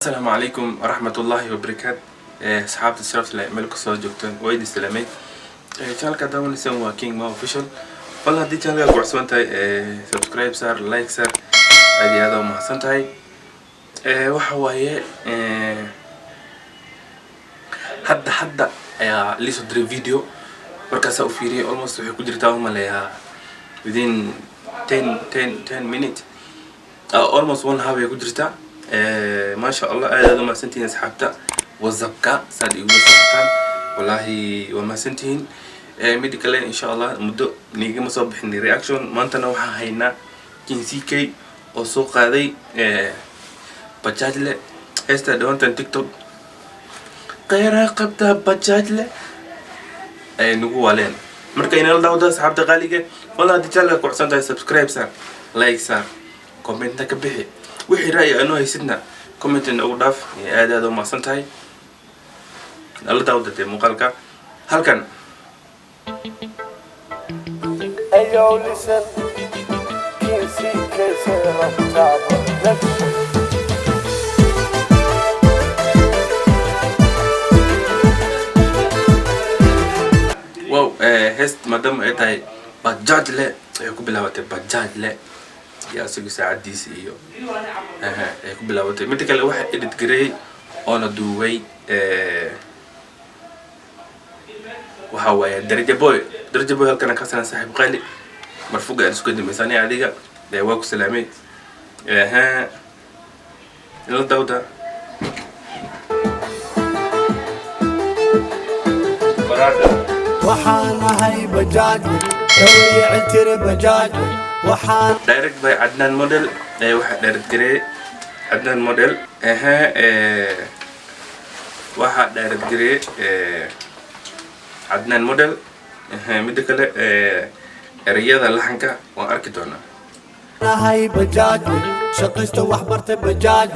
السلام عليكم ورحمة الله وبركاته. أصحاب الشرف اللي ملك صوت جوكتون وايد سلامي. channel ka daawanaysan waa King Mo Official. Fadlan haddii channelka ku cusban tahay subscribe saar, like saar, aad iyo aad u mahadsan tahay. waxa waaye hadda ayaa la soo diray video markaas u fiiriyay almost waxay ku jirtaa umaleeyaa within 10 minutes almost 1 hour ay ku jirtaa. ما شاء الله هذا ما سنتين أصحابته وزبكة صار يقول صحتان والله وما سنتين ميديكالين إن شاء الله مدة نيجي مصبح إني رياكشن ما أنت نوعها هنا كنسيكي وسوق هذي بجاجلة هسه دون تيك توك غير قبضة بجاجلة نقول علينا مركين الله ده أصحابته غالية والله تجلك وعشان ده سبسكرايب صار لايك صار كومنت كبير wixii ra'yi anoo haysidna comment ugu dhaaf aad u mahadsan tahay alla daawada muuqaalka halkan ayo listen kisi kese rabtaa wow heest madam ay tahay bajaaj le ay ku bilaabatay bajaaj le يا سيدي ساعات دي سي iyo ay ku bilaabatay mid kale waxa edit gareey oo la duubay waxa waaye daraja boy halkan ka sanan saaxiib qaali marfuuqa isku dimaysani adiga day waa ku salaamay ila dawda waxaan ahay bajaaj dawiyay tir bajaaj waxaan direct by عدنان موديل waxa direct gareey عدنان موديل waxa direct gareey عدنان موديل mid kale erayada laxanka waan arki doonaa ahay bajaaj shaqaysta wax bartay bajaaj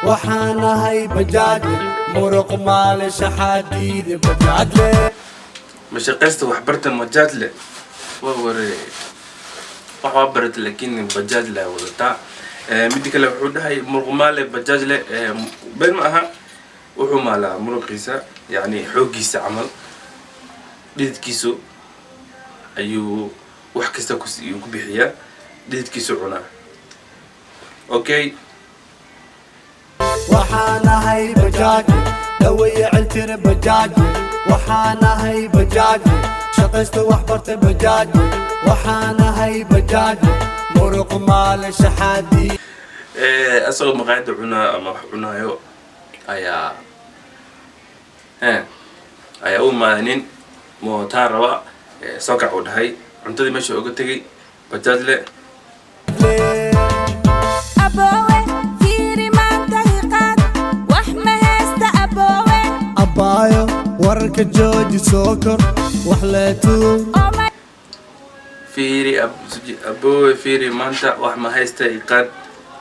waxaan ahay bajaaj muruq maal shaxadiid bajaaj le ma shaqaysta wax bartay bajaaj le waa waree waxa barat laakiin bajaaj la wadata mid kale wuxuu dhahay muruqmaale bajaaj le been ma aha wuxuu maala muruqiisa yani xoogiisa amal dhidkiisu ayuu wax kasta ku bixiyaa dhidkiisu cuna okay waxaan ahay bajaaj dawiyay tir bajaaj waxaan ahay bajaaj shaqaysta wax bartay bajaaj waxaan ahay bajaaj muruq maal shaxadi asoo maqaayada cuna ama wax cunayo ayaa u maanin mootaar raba soo kac u dhahay cuntadii meesha uga tegay bajaaj le abaayo wararka jooji soo kor wax leetuu fiiri aboowe fiiri maanta wax ma haysta iqaan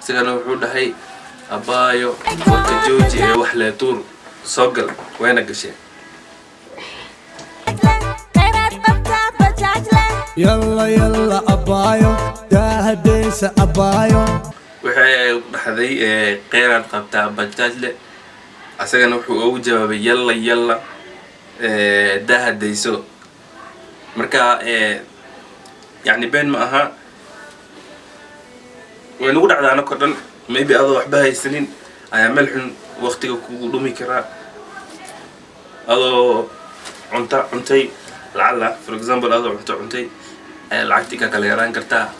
isagana wuxuu dhahay abaayo warka jooji ee wax lee tuur soo gal wayna gasheen yalla abaayo daahadaysa abaayo waxay dhaxday qeyraad qabtaa bajaaj le asagana wuxuu ugu jawaabay yalla daahadayso marka يعني بين ما أها ونقول على أنا كردن maybe هذا وحبها السنين أيام الحين وقتي كودومي كرا هذا عنتي لعله for example هذا عنتي لعبتي كاليران كرتا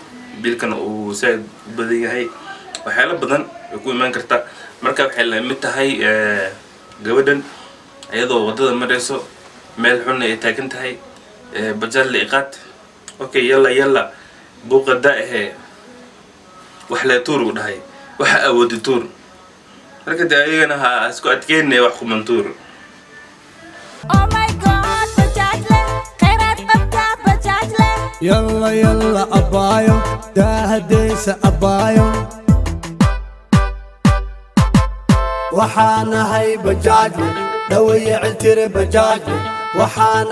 بيلكن وسعد بدية هاي وحيلا بدن يكون ما كرتا مركب حيلا متى هاي جودن أيضا وضد المدرسة ملحون يتاكنت هاي بجال لقات اوكي يلا بوق دائه وحلا تور ودهي waxa awoodi tuur marka daayana ha isku adkeynay wax kuman tuur oh my god bajaaj le khayraad qabta bajaaj le yalla abaayo daahadaysa abaayo waxaan ahay bajaaj dawiyay tir bajaaj waxaan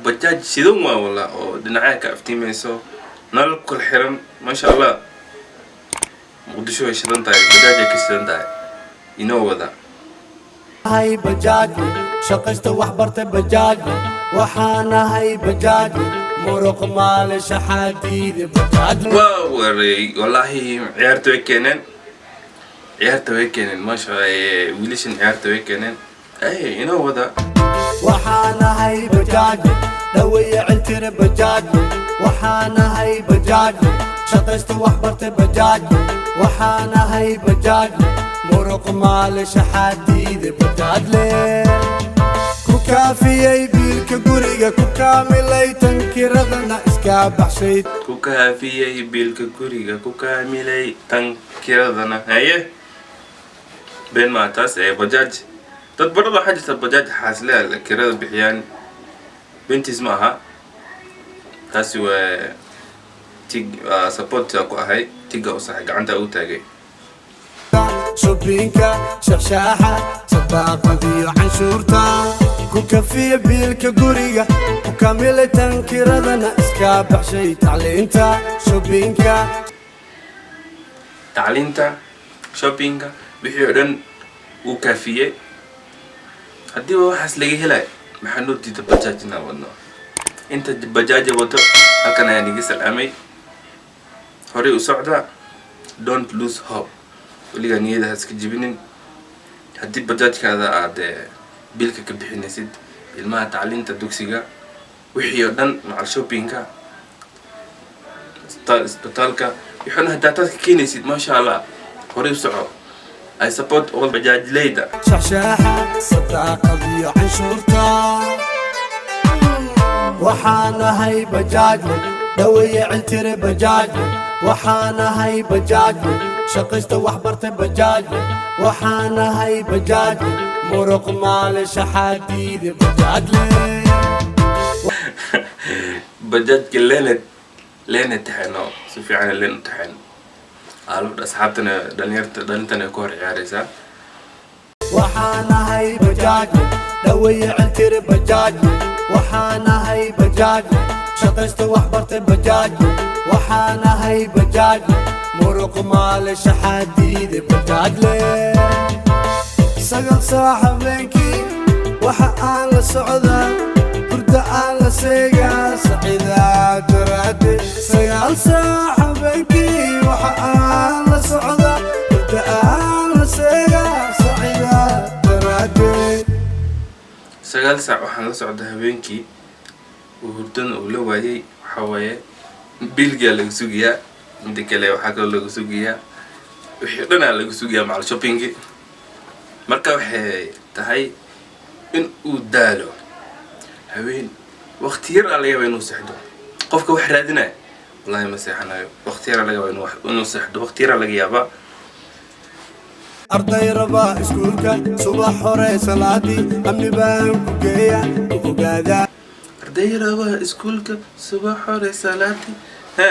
bajaaj sidoo ma wala oo dhinaca ka aftiimayso nal kul xiran ma sha Allah muqdisho ay shidan tahay bajaaj ay ka shidan tahay inoo wada هاي بجاجي شقشت وحبرت بجاجي وحانا هاي بجاجي مرق مال شحاديد بجاجي وري والله عيارته كينن ما شاء الله ويليشن عيارته كينن اي ينو وذا وحانا هاي بجاجي دوي علتر بجاجي وحانا هاي بجاجي شقشت وحبرت بجاجي وحانا هاي بجاجي مرق مال شحاديد بجاجي كوكافيي بيلك غوريغا كوكاميلي تنكردنا اسكا بخشيد كوكافيي بيلك غوريغا كوكاميلي تنكردنا هي بين ما تاس بجاج تتبرد حاجة البجاج حاسلة الكراد بحيان بنت اسمها تاسي و تيج سبورت اكو هاي تيجا وصحق عندها اوتاجي شوبينكا شرشاحة صداقة ذي عنشورتا كوكافية بيلك غوريغا وكاملة تنكردنا اسكا بحشي تعلينتا شوبينكا شوبينكا بحيرن وكافية هدي وحاس لقي هلاي محنود دي تبجاجنا ودنا انت بجاجة وطو هكنا يعني قصر امي هوري وسعدا don't lose hope وليغا نيدا هسك جيبينين هدي بجاج كذا عاد بيلك كبحينيسيد بالما تعلينتا دوكسيغا وحيو دن مع الشوبينكا اسبتالكا يحون هداتات كينيسيد ما شاء الله هوري وسعو I support all بجاج ليدا شرشاحة صداقة ذي عنشورتا وحانا هاي بجاجي دوي علتر بجاجي وحانا هاي بجاجي شقشت وحبرت بجاجي وحانا هاي بجاجي مرق مال شحاديد بجاجي بجاج لين تحنو سوفي عنا لين تحن قالوا أصحابتنا دلنتنا كور عياريسا وحانا هاي بجاجي دوي علتر بجاجي وحانا هاي بجاجي شقشت وحبرت بجاجي وحانا هاي بجاجي مرق مال شحاديد بجاجي سقل صاحب لينكي وحقان لسعودا بردعان لسيقا سعيدا درادي سقل صاحب لينكي وحقان لسعودا بردعان لسيقا سعيدا درادي سقال ساعة وحان لسعودا هبينكي وهردن أولو وايي وحاوايا بيلقيا لغسوقيا عندك اللي وحاكا لغسوقيا وحيرنا لغسوقيا مع الشوبينجي marka waxay tahay in uu daalo haween waqti yar laga yaabo inuu seexdo qofka wax raadinay wallahi ma seexanayo waqti yar laga yaabo inuu seexdo waqti yar laga yaabo arday raba iskuulka subax hore salaadii amni baan ku geeya ku ogaada arday raba iskuulka subax hore salaadii ha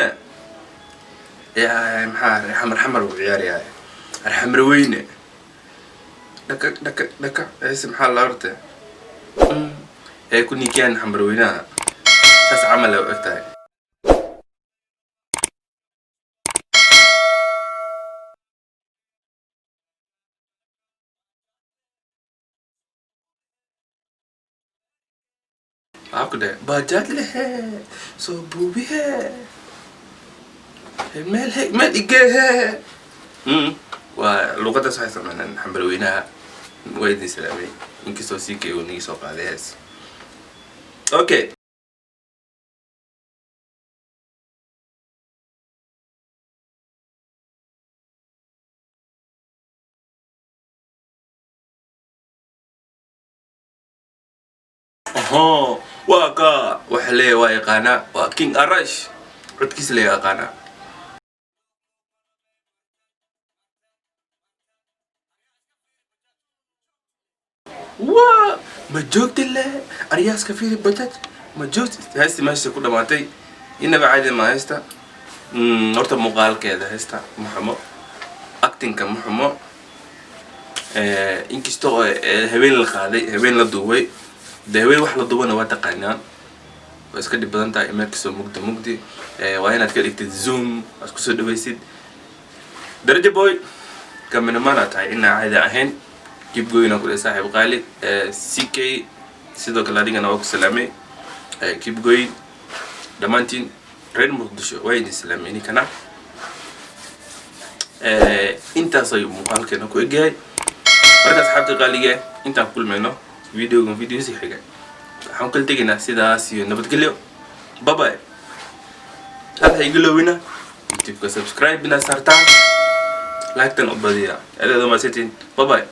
ya maxaa xamar u ciyaaraya arxamar weyne دكا اسم حال لارته هيكون كان حمروينها بس عمله وقتها عقده باجات له صبوا بها المال هيك ما تلقاها ولغتها صحيح من حمروينها ويدي سلامي إنك سوسيكي ونيجي سوق عليها أوكي واقع وحلي وايقانا وكينج أرش عدكيس لي وايقانا ما جوجت الله أرياس كفير بجاج ما جوجت هستي ماشي كل ما تي إنه بعد ما هستا نورت مقال كذا هستا محمد أكتين كمحمد إنك استو هبين الخالي هبين الضوي ده هبين واحد الضوي أنا واتقينا بس كده بدن تاع إمريكسو مقدي وهنا تكلم تزوم أسكسو دويسيد درجة بوي كم من مرة تاع إنه عادة أهين keep going aku saaxiib qaali CK sidoo kale adigana waa ku salaamay keep going dhamaantiin reer muqdisho waa idin salaamay kana intaas ayuu muuqaalkeena ku egyahay markaas asxaabta qaaliga intaan kulmayno video si xiga waxaan kala tegaynaa sidaas iyo nabadgelyo bye bye هذا يقولوا تبقى سبسكرايب بنا سارتان لايك تنقبضيها هذا ما سيتين باي باي